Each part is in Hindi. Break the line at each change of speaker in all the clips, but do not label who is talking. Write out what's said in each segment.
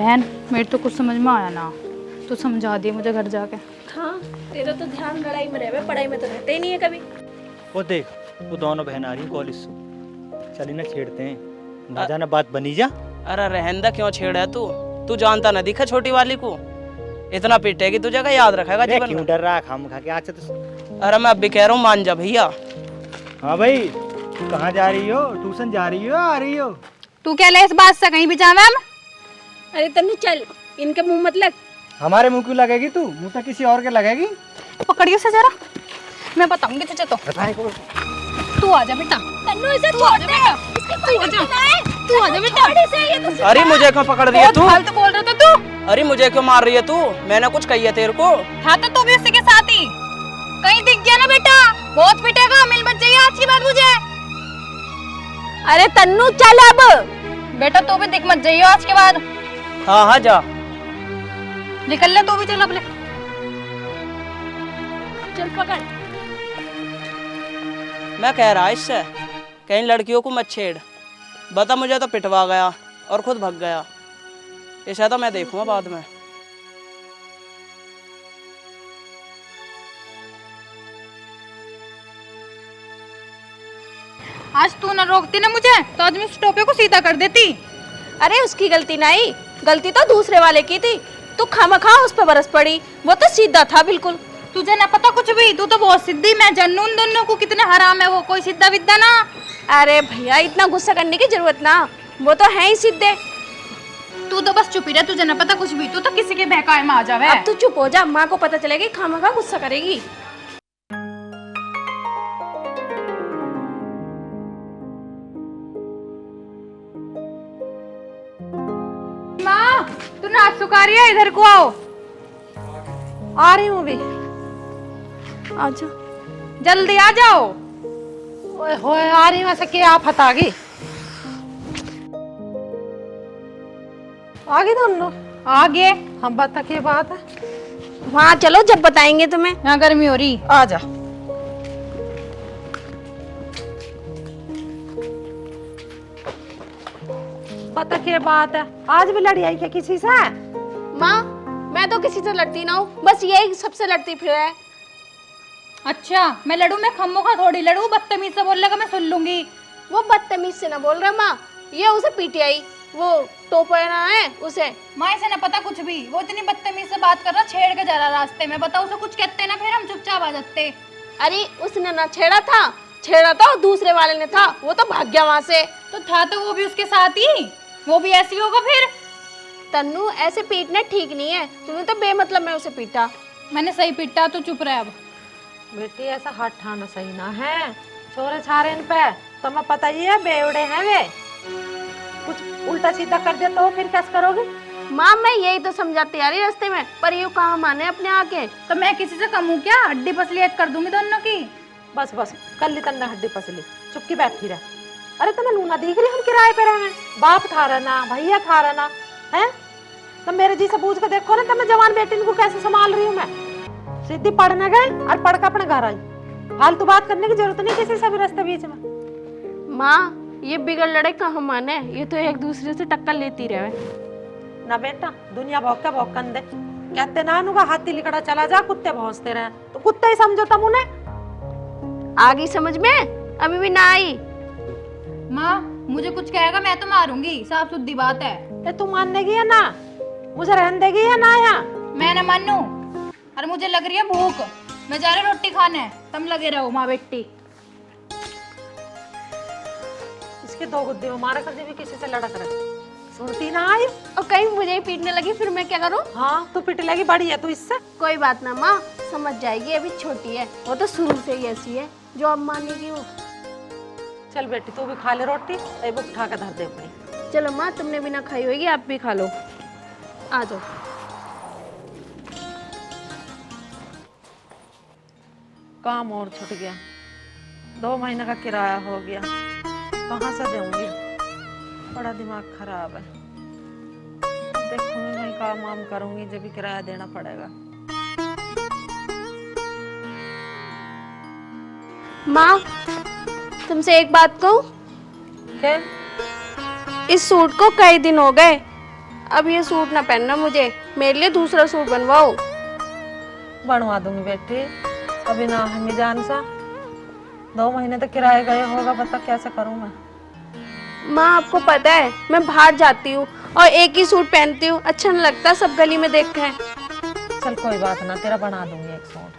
बहन मेरे तो कुछ समझ में आया ना, तू समझा दिया मुझे घर जाके।
हाँ, तेरा तो ध्यान लड़ाई में रहे, पढ़ाई में तो रहते ही नहीं है कभी।
वो देख, वो दोनों बहन आ रही कॉलेज से, चली ना छेड़ते हैं, ना जाना बात बनी जा।
अरे रहंदा क्यों छेड़ा है तू जानता ना दिखा छोटी वाली को, इतना पीटेगी तुझे का याद रखेगा जीवन
क्यों
में।
डर रहा खाम खा के आज से तो।
अरे मैं अब भी कह रहा हूँ मान जा भैया।
हाँ भाई, कहाँ जा रही हो? ट्यूशन जा रही हो आ रही हो?
तू क्या ले इस बात से कहीं भी जावे हम?
अरे तन्नू चल, इनके मुंह मत लग।
हमारे मुंह क्यों लगेगी तू? मुंह तो किसी और के लगेगी।
पकड़ियो से जरा, मैं बताऊंगी तुझे तो। तू आ जा बेटा।
तन्नू इसे छोड़ दे, इसकी कोई गलती नहीं है।
तू आ जा बेटा।
अरे मुझे क्यों पकड़ दिया तू?
फालतू बोल रहा था तू।
अरे मुझे क्यों मार रही है तू? मैंने कुछ कही है तेरे को?
था तो तू भी उसी के साथ ही। कहीं दिख गया ना बेटा, बहुत पिटेगा, मिल बच जाइए आज की बात मुझे।
अरे तन्नू चल अब।
बेटा तू भी दिख मत जाइयो आज के बाद।
हाँ हाँ जा।
निकल ले तू भी, चल अब ले।
चल पकड़।
मैं कह रहा इससे कहीं लड़कियों को मत छेड़, बता मुझे तो पिटवा गया और खुद भाग गया। ऐसा तो मैं देखूंगा बाद में।
आज तू ना रोकती ना मुझे तो आज मैं उस टोपे को सीधा कर देती।
अरे उसकी गलती नहीं, गलती तो दूसरे वाले की थी। तू खामखा उस पर बरस पड़ी, वो तो सीधा था बिल्कुल।
तुझे ना पता कुछ भी, तू तो बहुत सीधी। मैं जानू उन दोनों को कितने हराम है वो, कोई सीधा विद्या ना।
अरे भैया इतना गुस्सा करने की जरूरत ना, वो तो है ही सीधे।
तू तो बस चुप ही रह, तुझे ना पता कुछ भी, तू तो किसी के बहकावे में आ जावे।
अब तू चुप हो जा, माँ को पता चलेगी खामखा गुस्सा करेगी।
माँ तू नाच सुखा रही है, इधर को आओ।
आ रही हूँ भी। आजा
जल्दी आ जाओ।
ओए होए, आ रही वैसे क्या आफत आ गई? आ गई दोनों?
आगे
हम बता क्या बात है?
वहाँ चलो, जब बताएंगे तुम्हें।
यहाँ गर्मी हो रही।
आ जा। बता क्या बात है? आज भी लड़ी आई क्या किसी से?
माँ मैं तो किसी से लड़ती ना हूँ, बस यही सबसे लड़ती फिर है।
अच्छा मैं लड़ू? मैं खम्मोखा थोड़ी लड़ू, बदतमीज से बोलेगा मैं सुन लूंगी।
वो बदतमीज से ना बोल रहा माँ, ये उसे पीटी आई, वो टोपना है उसे।
माँ इसे ना पता कुछ भी, वो इतनी बदतमीज से बात कर रहा, छेड़ के जा रहा रास्ते में। बताओ उसे कुछ कहते ना, फिर हम चुपचाप आ जाते।
अरे उसने ना छेड़ा था और दूसरे वाले ने था, वो तो भाग गया वहाँ से।
तो था तो वो भी उसके साथ ही, वो भी ऐसी होगा फिर।
तन्नू ऐसे पीटना ठीक नहीं है, तूने तो बेमतलब में उसे पीटा।
मैंने सही पीटा, तो चुप रहे अब।
बेटी ऐसा हाथ ठाना सही ना है, छोरे छारे इन पे तुम्हें पता ही है बेवड़े हैं वे, कुछ उल्टा सीधा कर दे तो फिर कैसे करोगे?
माँ मैं यही तो समझाती आ रही रास्ते में, पर ये कहाँ माने अपने आके।
तो मैं किसी से कम हूँ क्या? हड्डी पसली एक कर दूंगी दोनों की।
बस बस कर ली तन्ने हड्डी पसली, चुपकी बैठी रह। अरे तुम्हें लूना दिख रही, हम किराए पे रहे, बाप था रहना, भैया था रहना है। तुम मेरे जी से पूछ के देखो ना, तुम्हें जवान बेटी को कैसे संभाल रही हूँ मैं। सीधी पढ़ने गई और पढ़ के अपने घर आई, फालतू बात करने की जरूरत नहीं किसी से भी रास्ते बीच में।
माँ ये बिगड़ लड़े कहाँ माने, ये तो एक दूसरे से टक्कर लेती रहे।
ना बेटा, दुनिया भौंक के भौंकन दे, कहते ना नुका हाथी लिकड़ा चला जा, कुत्ते भौंकते रहे, तो कुत्ते ही समझो तुम उन्हें।
आ गई समझ में? अभी भी ना आई?
माँ मुझे कुछ कहेगा मैं तो मारूंगी, साफ सुथरी बात है।
ये तू मानने की है ना? मुझे रहने देगी या ना? यहाँ
मैं ना मानू, और मुझे लग रही है भूख, मैं जा रही रोटी खाने, तुम लगे रहो माँ बेटी।
इसके दो गुद्दे मारे कर भी किसी से लड़क रहे, सुनती ना आई।
और कहीं मुझे ही पीटने लगी, फिर मैं क्या करूँ?
हाँ तू पिट लगी, बड़ी है तू इससे।
कोई बात ना माँ, समझ जाएगी, अभी छोटी है, वो तो शुरू से ही ऐसी है, जो अब मानेगी वो।
चल बेटी तू भी खा ले रोटी, एक बुक उठा के धर दे अपनी।
चलो माँ, तुमने भी ना खाई होगी, आप भी खा लो, आ जाओ।
काम और छूट गया, 2 महीने का किराया हो गया, कहाँ से दूंगी? बड़ा दिमाग खराब है। देखूंगी मैं काम वाम करूंगी, जब भी किराया देना पड़ेगा।
माँ तुमसे एक बात कहूँ?
क्या?
इस सूट को कई दिन हो गए, अब ये सूट ना पहनना मुझे, मेरे लिए दूसरा सूट बनवाओ।
बनवा दूंगी बेटी, अभी ना है मिजान सा, 2 महीने तक किराए गए होगा, बता कैसे करूं मैं।
माँ आपको पता है मैं बाहर जाती हूँ और एक ही सूट पहनती हूँ, अच्छा नहीं लगता सब गली में देखते हैं।
चल कोई बात ना, तेरा बना दूंगी एक सूट।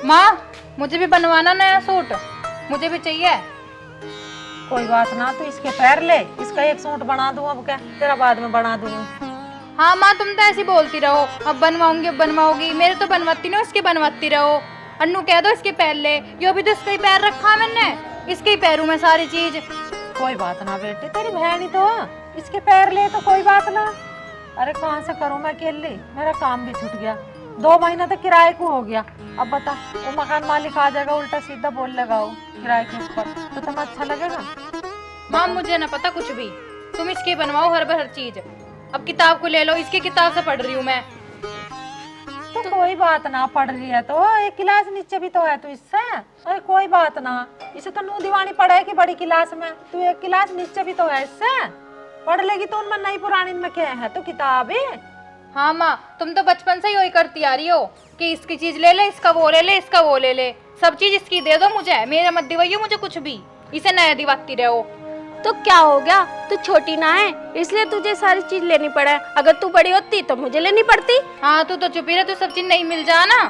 माँ मुझे भी बनवाना नया सूट, मुझे भी चाहिए।
कोई बात ना, तू इसके पैर ले, इसका एक सूट बना दूं, अब क्या तेरा बाद में बना दूंगी।
हाँ माँ तुम तो ऐसी बोलती रहो, अब बनवाऊंगी अब बनवाओगी, मेरे तो बनवाती ना, इसके बनवाती रहो। अन्नू कह दो इसके पैर ले, यो भी तो इसका ही पैर रखा मैंने, इसके ही पैरों में सारी चीज।
कोई बात ना बेटी, तेरी बहन ही तो है, इसके पैर ले तो कोई बात ना। अरे कहाँ से करूँ मैं अकेले, मेरा काम भी छूट गया, 2 महीना तक किराए को हो गया। अब बता, वो मकान मालिक आ जाएगा उल्टा सीधा बोल लगाओ किराए के ऊपर, तो तुम्हें अच्छा लगेगा?
माँ मुझे ना पता कुछ भी, तुम इसकी बनवाओ हर चीज। अब किताब को ले लो, इसकी किताब से पढ़ रही हूँ मैं।
तो कोई बात ना, पढ़ रही है तो एक क्लास नीचे भी तो है तू इससे। अरे कोई बात ना, इसे तो नू दीवानी पढ़ेगी बड़ी क्लास में, तू एक क्लास नीचे भी तो है इससे, पढ़ लेगी तो उनमें नई पुरानी में क्या है, तो किताब है।
हाँ माँ तुम तो बचपन से ही वही करती आ रही हो कि इसकी चीज ले ले, इसका वो ले ले, इसका वो ले ले, सब चीज इसकी दे दो मुझे, मेरा मत दिवाइयो मुझे कुछ भी, इसे नया दिवाती रहो।
तो क्या हो गया, तू छोटी ना है इसलिए तुझे सारी चीज लेनी पड़े, अगर तू बड़ी होती तो मुझे लेनी पड़ती।
हाँ तू तो चुपी रहे, तू सब चीज नहीं मिल जा ना।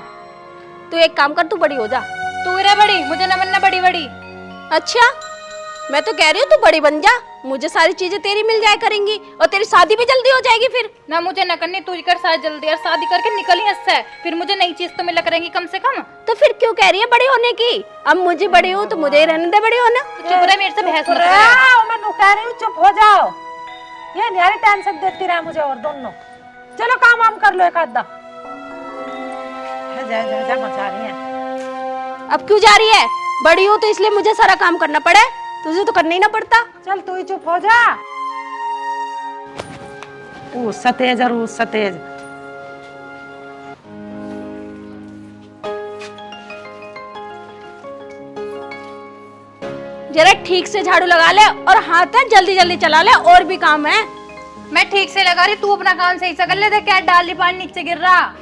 तू एक काम कर, तू बड़ी हो जा।
तू रे बड़ी, मुझे न बनना बड़ी बड़ी।
अच्छा मैं तो कह रही हूँ तू बड़ी बन जा, मुझे सारी चीजें तेरी मिल जाया करेंगी और तेरी शादी भी जल्दी हो जाएगी फिर।
ना मुझे न करनी, तू कर शादी जल्दी, और शादी करके निकल ही इससे, फिर मुझे नई चीज तो मिला करेंगी कम से कम।
तो फिर क्यों कह रही है बड़ी होने की, अब मुझे बड़ी हूँ तो मुझे ही रहने दे बड़ी होना।
तो चुप रहे, मेरे से बहस मत कर।
मैं नु कह रही हूँ चुप हो जाओ, ये न्यारी टेंशन देती रहे मुझे और दोनों। चलो काम वाम कर लो एक आधा, जा जा जा मचा रही है।
अब क्यों जा रही है, बड़ी हूँ तो इसलिए मुझे सारा काम करना पड़े, तुझे तो करना ही ना पड़ता।
चल तू ही चुप हो जा। सतेज और सतेज,
जरा ठीक से झाड़ू लगा ले और हाथ है जल्दी जल्दी चला ले, और भी काम है।
मैं ठीक से लगा रही, तू अपना काम सही से कर ले। देख क्या डाल ली, पानी नीचे गिर रहा।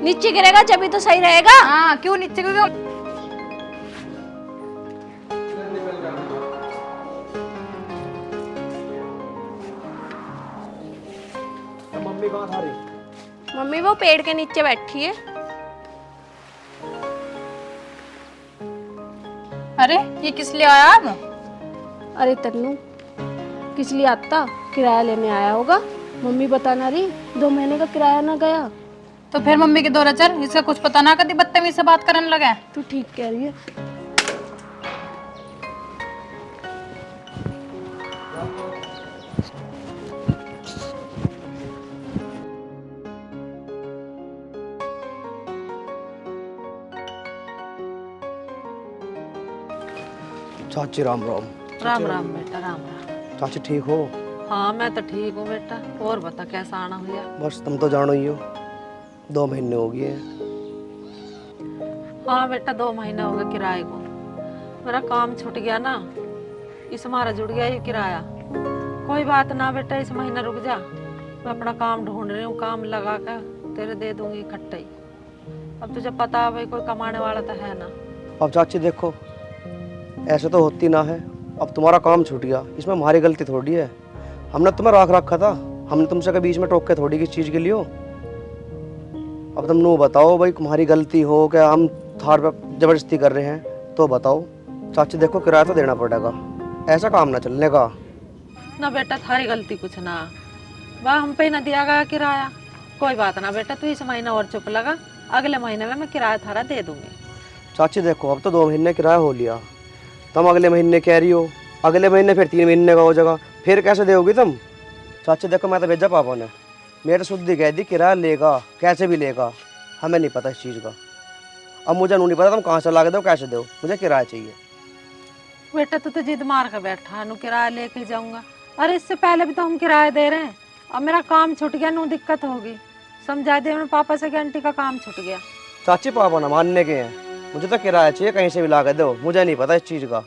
नीचे गिरेगा जब भी तो सही रहेगा।
हाँ क्यों नीचे, क्योंकि
मम्मी कहाँ था रही?
मम्मी वो पेड़ के नीचे बैठी है।
अरे ये किस लिए आया अब?
अरे तन्नू किस लिए आता, किराया लेने आया होगा। मम्मी बता ना रही 2 महीने का किराया ना गया।
तो फिर मम्मी के दौरा चल, इसका कुछ पता ना कभी बदतमीज से बात करने लगा।
तू ठीक कह रही है।
चाची राम राम।
राम राम बेटा, राम राम।
चाची ठीक हो?
हाँ मैं तो ठीक हूँ बेटा, और बता कैसा आना हुआ?
बस तुम तो जानो ही हो, 2 महीने हो गए।
हाँ बेटा 2 महीना हो गया किराए को, मेरा काम छूट गया ना, इस मारा जुड़ गया ये किराया। कोई बात ना बेटा, इस महीना रुक जा, मैं अपना काम ढूंढ रही हूँ, काम लगा कर तेरे दे दूंगी इकट्ठे ही। अब तुझे पता है भाई कोई कमाने वाला तो है ना।
अब चाची देखो ऐसे तो होती ना है, अब तुम्हारा काम छूट गया, इसमें हमारी गलती थोड़ी है, हमने तुम्हें राख रखा था, हमने तुमसे के बीच में टोक के थोड़ी किस चीज़ के लिए हो। अब तुम नो बताओ भाई तुम्हारी गलती हो क्या, हम थार पे जबरदस्ती कर रहे हैं, तो बताओ। चाची देखो किराया तो देना पड़ेगा, ऐसा काम ना चलने का।
ना बेटा थारी गलती कुछ ना, वह हम पे ना दिया गया किराया। कोई बात ना बेटा, तू इस महीना और चुप लगा, अगले महीने में मैं किराया थारा दे दूंगी।
चाची देखो अब तो 2 महीने किराया हो लिया, तुम अगले महीने कह रही हो, अगले महीने फिर 3 महीने का हो जाएगा, फिर कैसे दोगी तुम? चाची देखो मैं तो भेजा पापा ने, मेरे शुद्धि कह दी किराया लेगा, कैसे भी लेगा, हमें नहीं पता इस चीज़ का। अब मुझे नहीं पता तुम कहाँ से ला के दो कैसे दो, मुझे किराया चाहिए।
बेटा तू तो जिद मार कर बैठा, नू किराया लेके जाऊंगा। अरे इससे पहले भी तो हम किराया दे रहे हैं, अब मेरा काम छूट गया, नू दिक्कत होगी। समझा दे मेरे पापा से कि आंटी का काम छूट गया।
चाची पापा ना मानने के हैं, मुझे तो किराया चाहिए, कहीं से भी ला के दो, मुझे नहीं पता इस चीज़ का।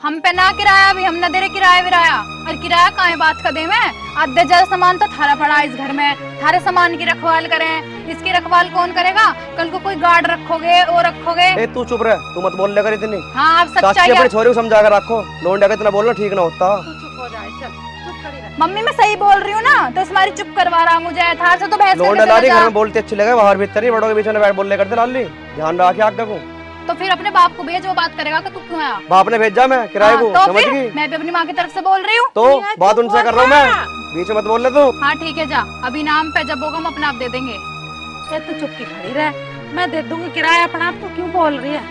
हम पे ना किराया भी, हम ना दे रहे किराया विराया। और किराया कहाँ है बात का दे में? आधे ज्यादा सामान तो थारा पड़ा है इस घर में, थारे सामान की रखवाल करें, इसकी रखवाल कौन करेगा? कल को कोई गार्ड रखोगे वो रखोगे।
ए तू चुप रह, तू मत बोल लेकर इतनी।
हाँ आप
चाची
सच्चाई
अपने छोरे को समझा कर रखो, लोंडा का इतना बोलना ठीक ना होता।
तू चुप हो जाए, चल चुप खड़ी रह।
मम्मी मैं सही बोल रही हूँ ना, तो तुम्हारी चुप करवा रहा मुझे। थार से तो बहस
लोंडा
करने
लाली
से
घर
बचा।
में बोलते अच्छी लगे, बाहर भीतर ही बड़ों के बीच में बैठ बोलने करते लाली। ध्यान रखिए आगे को।
तो फिर अपने बाप को भेज, वो बात करेगा कि तू क्यों आया।
बाप ने भेजा मैं किराए को,
तो
समझ
फिर
गई?
मैं भी अपनी माँ की तरफ से बोल रही हूँ।
तो बात उनसे कर रहा हूँ मैं, बीच में मत बोल ले तू।
हाँ ठीक है, जा अभी नाम पे जब होगा हम अपना आप दे देंगे।
ए तू चुपकी खड़ी रह, मैं दे दूंगी किराया अपना आप। तू क्यों बोल रही है?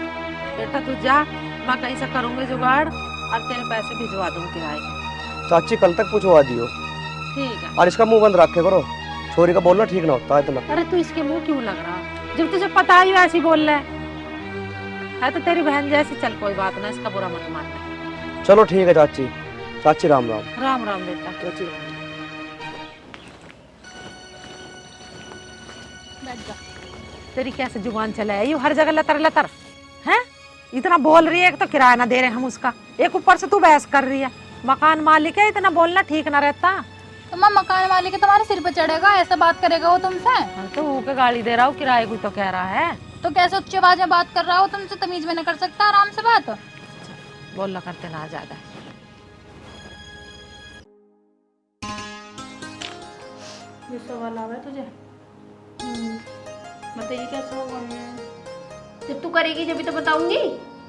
बेटा तू जा, मैं कहीं से करूंगी जुगाड़ और तेरे पैसे भिजवा दूंगी किराए के।
चाची कल तक पूछवा दियो,
ठीक है।
और इसका मुंह बंद रखे करो, छोरी का बोलना ठीक ना होता इतना।
अरे तू इसके मुंह क्यों लग रहा? जब तुझे पता ही वैसी बोल रहा है तो तेरी बहन जैसी। चल कोई बात ना, इसका बुरा मत मानना।
चलो ठीक है चाची, चाची राम राम।
राम राम बेटा। तेरी कैसे जुबान चले आई हर जगह लतर लतर हैं? इतना बोल रही है, एक तो किराया ना दे रहे हम उसका, एक ऊपर से तू बहस कर रही है। मकान मालिक है, इतना बोलना ठीक ना रहता।
तो माँ मकान मालिक है तुम्हारे सिर पे चढ़ेगा, ऐसा बात करेगा वो तुमसे?
तो वो के गाली दे रहा हूँ, किराए को तो कह रहा है।
तो कैसे उच्च आवाज में बात कर रहा हो तुमसे? तमीज में नहीं कर सकता आराम से बात?
बोलना करते ना ज्यादा।
ये सवाल आवा है तुझे? बताइए कैसा होगा? जब तू करेगी जब तो बताऊंगी,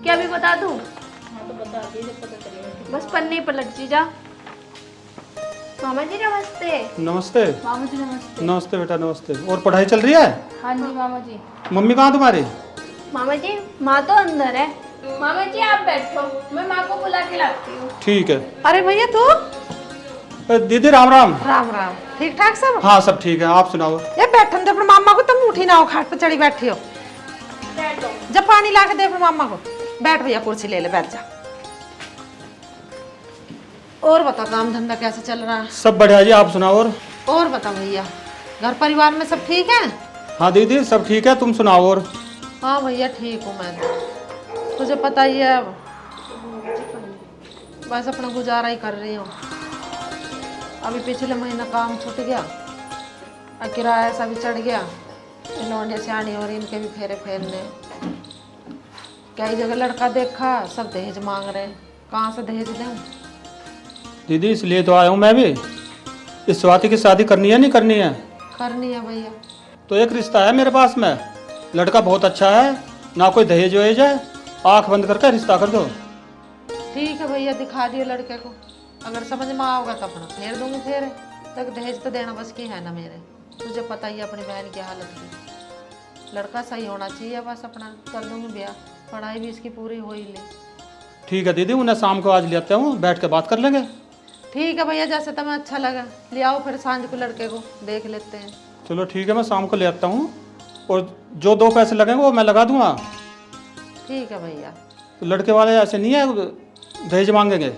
क्या भी बता दूं? हाँ तो बता दिए, जब पता चलेगा। बस पन्ने पलट जी जा। मामा जी नमस्ते।
नमस्ते।
मामा जी नमस्ते।
नमस्ते बेटा, नमस्ते। और पढ़ाई चल रही है?
हाँ जी मामा जी।
मम्मी कहाँ तुम्हारी?
मामा जी माँ तो अंदर है। मामा जी आप बैठो, मैं माँ को बुला के लाती हूँ।
ठीक है।
अरे भैया तू?
दीदी राम राम।
राम राम। ठीक ठाक सब?
हाँ सब ठीक है, आप सुनाओ।
ये बैठन दे अपने मामा को, तुम उठी ना हो, खाट पे चढ़ी बैठी हो। जब पानी ला के दे अपने मामा को। बैठ भैया, कुर्सी ले ले, बैठ जा। और बता, काम धंधा कैसे चल रहा है?
सब बढ़िया जी, आप सुनाओ।
और बता भैया, घर परिवार में सब ठीक है?
हाँ दीदी सब ठीक है, तुम सुनाओ। और
हाँ भैया ठीक हूँ मैं। तुझे पता ही है, अब बस अपना गुजारा ही कर रही हूँ। अभी पिछले महीना काम छूट गया और किराया ऐसा भी चढ़ गया। लौंडे सियाणी और इनके भी फेरे फेरने। कई जगह लड़का देखा, सब दहेज मांग रहे हैं। कहाँ से दहेज दूँ?
दीदी इसलिए तो आया हूँ मैं भी। इस स्वाति की शादी करनी है नहीं करनी है?
करनी है भैया।
तो एक रिश्ता है मेरे पास में, लड़का बहुत अच्छा है, ना कोई दहेज वहेज है, आँख बंद करके रिश्ता कर दो।
ठीक है भैया, दिखा दियो लड़के को। अगर समझ में आओगा तो अपना फेर दूंगी फेर। तक दहेज तो देना बस की है ना मेरे। तुझे पता ही है अपनी बहन की हालत की। लड़का सही होना चाहिए, बस अपना कर दूंगी ब्याह। पढ़ाई भी इसकी पूरी हो ही ले।
ठीक है दीदी, उन्हें शाम को आज ले आते हूँ, बैठ के बात कर लेंगे।
ठीक है भैया, जैसे तुम्हें अच्छा लगा। ले आओ फिर सांझ को लड़के को, देख लेते हैं।
चलो ठीक है, मैं शाम को ले आता हूँ, और जो 2 पैसे लगेंगे वो मैं लगा दूंगा।
ठीक है भैया।
तो लड़के वाले ऐसे नहीं है दहेज मांगेंगे?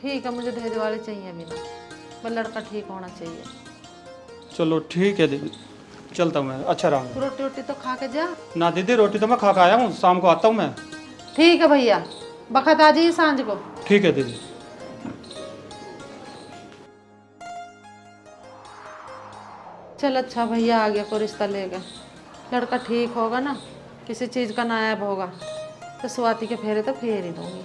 ठीक है, मुझे दहेज वाले चाहिए भी ना, बस लड़का ठीक होना चाहिए।
चलो ठीक है दीदी, चलता हूँ मैं। अच्छा रहा।
रोटी वोटी तो खा के जा।
ना दीदी, रोटी तो मैं खा के आया हूँ, शाम को आता हूँ मैं।
ठीक है भैया, बखत आ जाइए सांझ को।
ठीक है दीदी।
चल अच्छा भैया, आ गया को रिश्ता लेगा। लड़का ठीक होगा ना, किसी चीज़ का नायब होगा तो स्वाति के फेरे तो फेर ही दूंगी।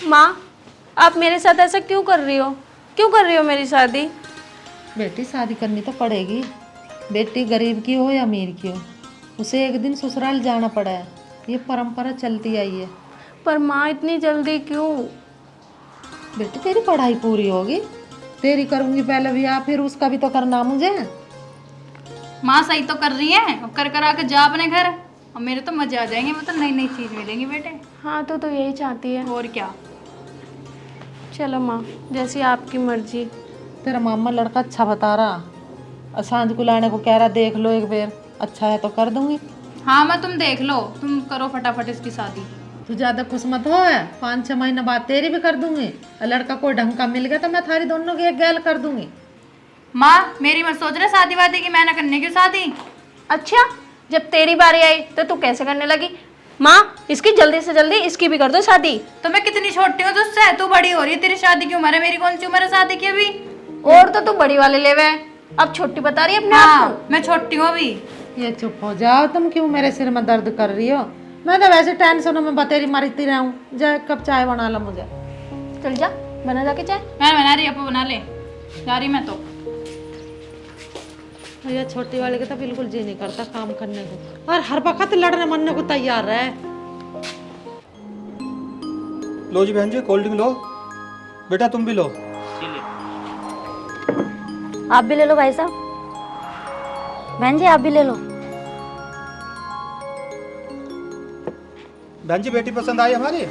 माँ आप मेरे साथ ऐसा क्यों कर रही हो? क्यों कर रही हो मेरी शादी?
बेटी शादी करनी तो पड़ेगी। बेटी गरीब की हो या अमीर की हो, उसे एक दिन ससुराल जाना पड़ा है। ये परंपरा चलती आई है।
पर माँ इतनी जल्दी क्यों?
बेटी तेरी पढ़ाई पूरी होगी, तेरी करूंगी पहले ब्याह, फिर उसका भी तो करना मुझे।
माँ सही तो कर रही है, अब कर आके जा अपने घर। और मेरे तो मजे आ जाएंगे, मतलब नई नई चीज मिलेंगी बेटे।
हाँ तो यही चाहती है।
और क्या।
चलो माँ, जैसी आपकी मर्जी।
तेरा मामा लड़का अच्छा बता रहा, और सांझ को लाने को कह रहा, देख लो एक बार, अच्छा है तो कर दूंगी।
हाँ मैं, तुम देख लो, तुम करो फटाफट इसकी शादी।
तू ज्यादा खुश मत हो, 5-6 महीने बाद तेरी भी कर दूंगी। और लड़का कोई ढंग का मिल गया तो मैं थारी दोनों की एक गैल कर दूंगी।
माँ मेरी मत सोच रहे शादी वादी की, मैं ना करने की शादी।
अच्छा, जब तेरी बारी आई तो तू कैसे करने लगी? माँ, इसकी जल्दी से जल्दी इसकी भी कर दो शादी।
तो मैं कितनी छोटी हूँ तुझसे? तू बड़ी हो रही है, तेरी शादी की उम्र है, मेरी कौन सी उम्र है शादी की अभी?
और तो तू बड़ी वाले लेवे है, अब छोटी बता रही है अपने आप
हाँ
को।
मैं छोटी हूँ अभी।
ये चुप हो जाओ, तुम क्यों मेरे सिर में दर्द कर रही हो? मैं तो वैसे टेंशनों में बतेरी मरती रहूं। जा एक कप चाय बना लो मुझे।
चल जा, बना जाके चाय।
मैं बना रही, अपू बना ले, जा रही मैं तो।
ये छोटी वाले के तो बिल्कुल जी नहीं करता काम करने को, और हर वक्त लड़ने मरने को तैयार है।
लो जी बहन जी, कोल्ड ड्रिंक लो। बेटा तुम भी लो।
आप भी ले लो भाई साहब। बहन जी आप भी ले लो।
बहन जी बेटी पसंद आई हमारी?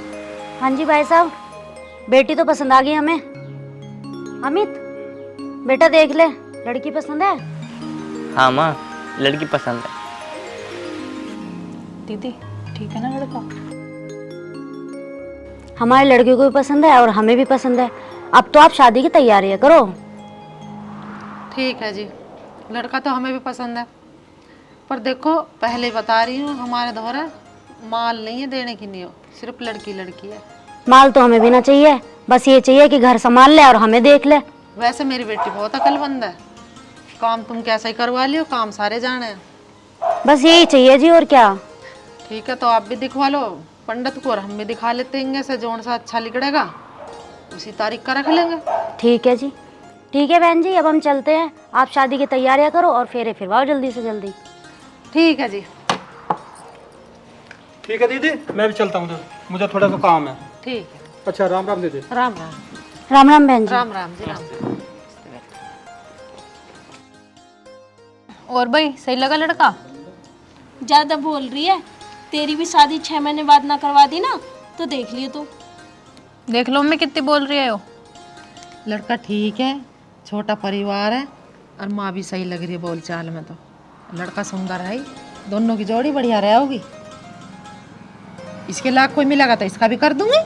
हाँ जी भाई साहब, बेटी तो पसंद आ गई हमें। अमित बेटा देख ले, लड़की पसंद है?
हाँ माँ, लड़की पसंद है।
दीदी ठीक है ना लड़का?
हमारे लड़के को भी पसंद है और हमें भी पसंद है। अब तो आप शादी की तैयारियां करो।
ठीक है जी, लड़का तो हमें भी पसंद है, पर देखो पहले बता रही हूँ, हमारे दोहरा माल नहीं है देने की, नहीं हो, सिर्फ लड़की लड़की है।
माल तो हमें भी ना चाहिए, बस ये चाहिए कि घर संभाल ले और हमें देख ले।
वैसे मेरी बेटी बहुत अकलमंद है, काम तुम कैसा ही करवा लियो, काम सारे जाने हैं।
बस यही चाहिए जी, और क्या।
ठीक है, तो आप भी दिखवा लो पंडित को और हम भी दिखा लेते हैं, से जोन सा अच्छा निकलेगा उसी तारीख का रख लेंगे।
ठीक है जी, ठीक है बहन जी, अब हम चलते हैं। आप शादी की तैयारियां करो और फेरे फिरवाओ जल्दी से जल्दी।
ठीक है जी।
ठीक है दीदी, मैं भी चलता हूँ, मुझे थोड़ा सा काम है।
ठीक है,
अच्छा राम राम दीदी।
राम राम।
राम राम बहन जी।
राम राम जी, राम राम।
और भाई सही लगा लड़का?
ज्यादा बोल रही है, तेरी भी शादी 6 महीने बाद ना करवा दी ना तो देख लियो तू।
देख लो मैं कितनी बोल रही है वो।
लड़का ठीक है, छोटा परिवार है, और माँ भी सही लग रही है बोल चाल में, तो लड़का सुंदर है, दोनों की जोड़ी बढ़िया रह होगी। इसके लाख कोई मिलेगा तो इसका भी कर दूंगी।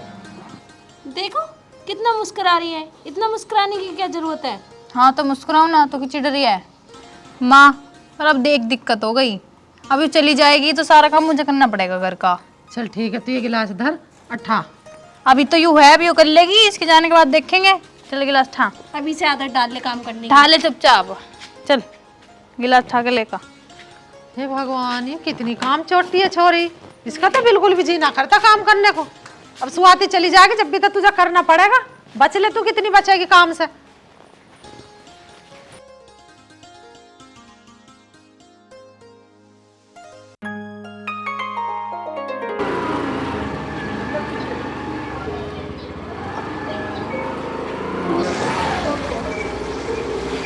देखो कितना मुस्कुरा रही है, इतना मुस्कुराने की क्या जरूरत है?
हाँ तो मुस्कुराओ ना, तो चिढ़ रही है माँ। पर अब देख दिक्कत हो गई, अभी चली जाएगी तो सारा काम मुझे करना पड़ेगा घर का।
चल ठीक है, तू ये गिलास धर, अट्ठा।
अभी तो यूँ है, अभी वो कर लेगी, इसके जाने के बाद देखेंगे। चल गिलास ठा,
अभी से आदत डाल ले काम करने की।
ठा ले चुपचाप, चल गिलास ठा के लेकर।
हे भगवान, ये कितनी काम चोटी है छोरी, इसका तो बिल्कुल भी जी ना करता काम करने को। अब सुहाती चली जाएगी, जब भी तो तुझे करना पड़ेगा। बच ले, तू कितनी बचेगी काम से।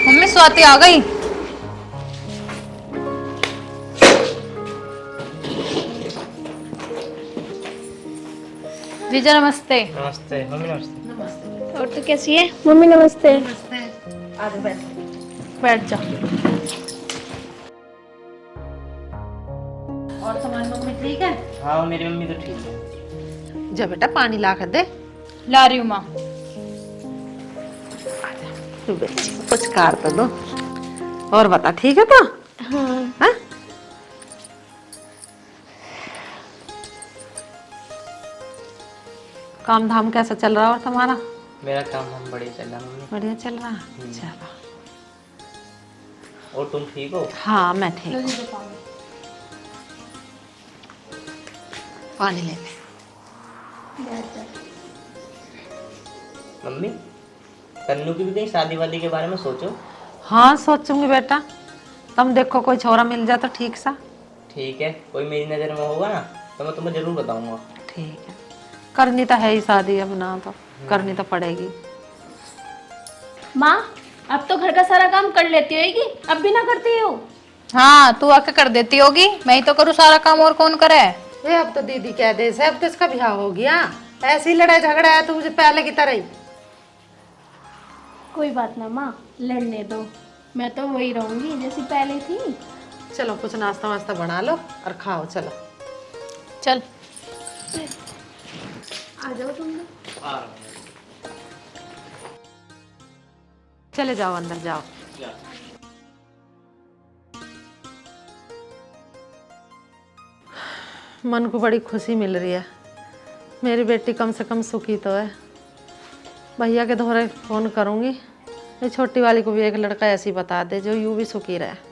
मम्मी स्वाति आ गई। जीजा नमस्ते।
नमस्ते मम्मी, नमस्ते।
और तू कैसी है? मम्मी नमस्ते।
बैठ जा।
और तुम्हारी मम्मी ठीक है?
हाँ मेरी मम्मी तो ठीक है।
जा बेटा पानी ला कर दे।
ला रही हूँ माँ।
तू बच्ची को कुछ कार तो दो। और बता, ठीक है तो? हाँ? काम धाम कैसा चल रहा है और तुम्हारा?
मेरा काम हम बढ़िया चल रहा मम्मी।
बढ़िया चल रहा है, चलो।
और तुम ठीक हो?
हाँ मैं ठीक हूँ। पानी ले ले।
मम्मी, कन्नू की भी कहीं शादी वादी के बारे में सोचो।
हाँ सोचूंगी बेटा, तुम देखो कोई छोरा मिल जाए तो ठीक सा।
ठीक है, कोई मेरी नज़र में होगा ना तो मैं तुम्हें जरूर बताऊंगा।
ठीक है, करनी तो है ही शादी, अब ना तो करनी तो पड़ेगी।
माँ, अब तो घर का सारा काम कर लेती होगी, अब भी ना करती हो?
हाँ तू आके कर देती होगी, मैं ही तो करूँ सारा काम, और कौन करे?
ये अब तो दीदी कह दे से, अब तो इसका ब्याह हो गया, ऐसे ही लड़ाई झगड़ा है तो मुझे पहले की तरह ही।
कोई बात ना माँ, लड़ने दो, मैं तो वही रहूंगी जैसी पहले थी।
चलो कुछ नाश्ता वास्ता बना लो और खाओ, चलो।
चल
आ जाओ तुम लोग।
चले जाओ अंदर जाओ। मन को बड़ी खुशी मिल रही है। मेरी बेटी कम से कम सुखी तो है। भैया के दोहरे फ़ोन करूँगी, ये छोटी वाली को भी एक लड़का ऐसी बता दे जो यूँ भी सुखी रहे।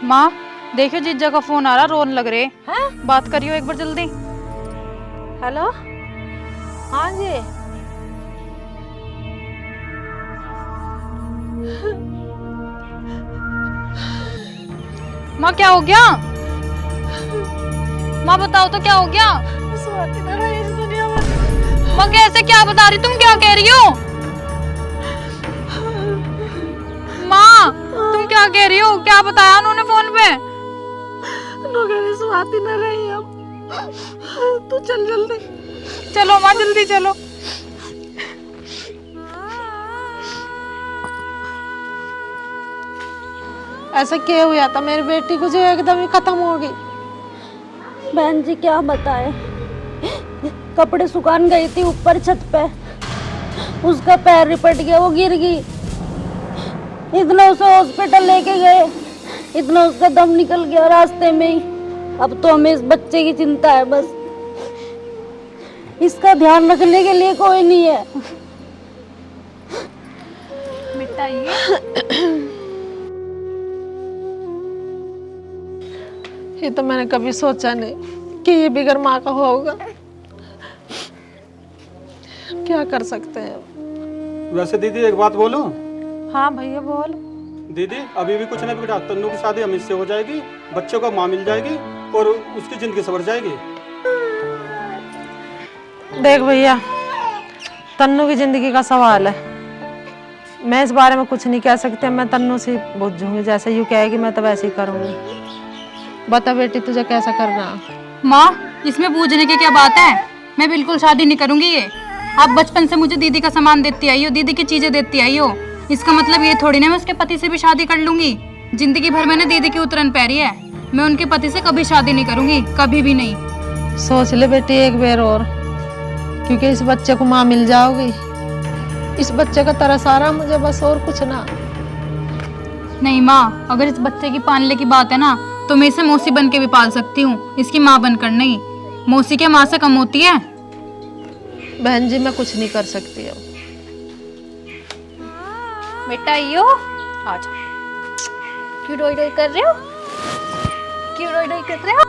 माँ देखियो जीजा का फोन आ रहा, रोन लग रहे हैं। बात करियो एक बार जल्दी।
हेलो, हाँ जी।
माँ क्या हो गया? माँ बताओ तो क्या हो गया?
स्वाति ना रही इस दुनिया में।
माँ कैसे, क्या बता रही, तुम क्या कह रही हो? माँ तुम क्या कह रही हो? क्या बताया उन्होंने फोन पे?
स्वाति न रही अब। तू चल जल्दी।
चलो माँ जल्दी चलो।
ऐसा क्या हुआ था मेरी बेटी को जो एकदम ही खत्म हो गई?
बहन जी क्या बताए, कपड़े सुखान गई थी ऊपर छत पे, उसका पैर रिपट गया, वो गिर गई। इतना उसे हॉस्पिटल लेके गए, इतना उसका दम निकल गया रास्ते में ही। अब तो हमें इस बच्चे की चिंता है बस, इसका ध्यान रखने के लिए कोई नहीं है।
बेटा
ये तो मैंने कभी सोचा नहीं कि ये बिगर माँ का होगा। क्या कर सकते हैं।
वैसे दीदी एक बात बोलूं?
हाँ भैया बोल।
दीदी अभी भी कुछ नहीं बिगड़ा, तन्नू की शादी अमित से हो जाएगी, बच्चों को माँ मिल जाएगी और उसकी जिंदगी संवर जाएगी।
देख भैया, तन्नू की जिंदगी का सवाल है, मैं इस बारे में कुछ नहीं कह सकती। मैं तन्नू से पूछूंगी, जैसे यूँ कहेगी मैं तो वैसे ही करूंगी। बता बेटी तुझे कैसा करना?
माँ इसमें पूछने की क्या बात है, मैं बिल्कुल शादी नहीं करूंगी। ये आप बचपन से मुझे दीदी का सामान देती आई हो, दीदी की चीजें देती आई हो, इसका मतलब ये थोड़ी ना मैं उसके पति से भी शादी कर लूंगी। जिंदगी भर मैंने दीदी की उतरन पैरी है, मैं उनके पति से कभी शादी नहीं करूंगी, कभी भी नहीं।
सोच ले बेटी एक बार और, क्योंकि इस बच्चे को माँ मिल जाओगी। इस बच्चे का तरस आ रहा मुझे बस, और कुछ ना।
नहीं माँ, अगर इस बच्चे की पालने की बात है ना, तो मैं इसे मौसी बन के भी पाल सकती हूँ, इसकी माँ बनकर नहीं। मौसी के माँ से कम होती है?
बहन जी मैं कुछ नहीं कर सकती अब।
बेटा यो आ जाओ। क्यों रोई रोई कर रहे हो? क्यों रोई रोई कर रहे हो?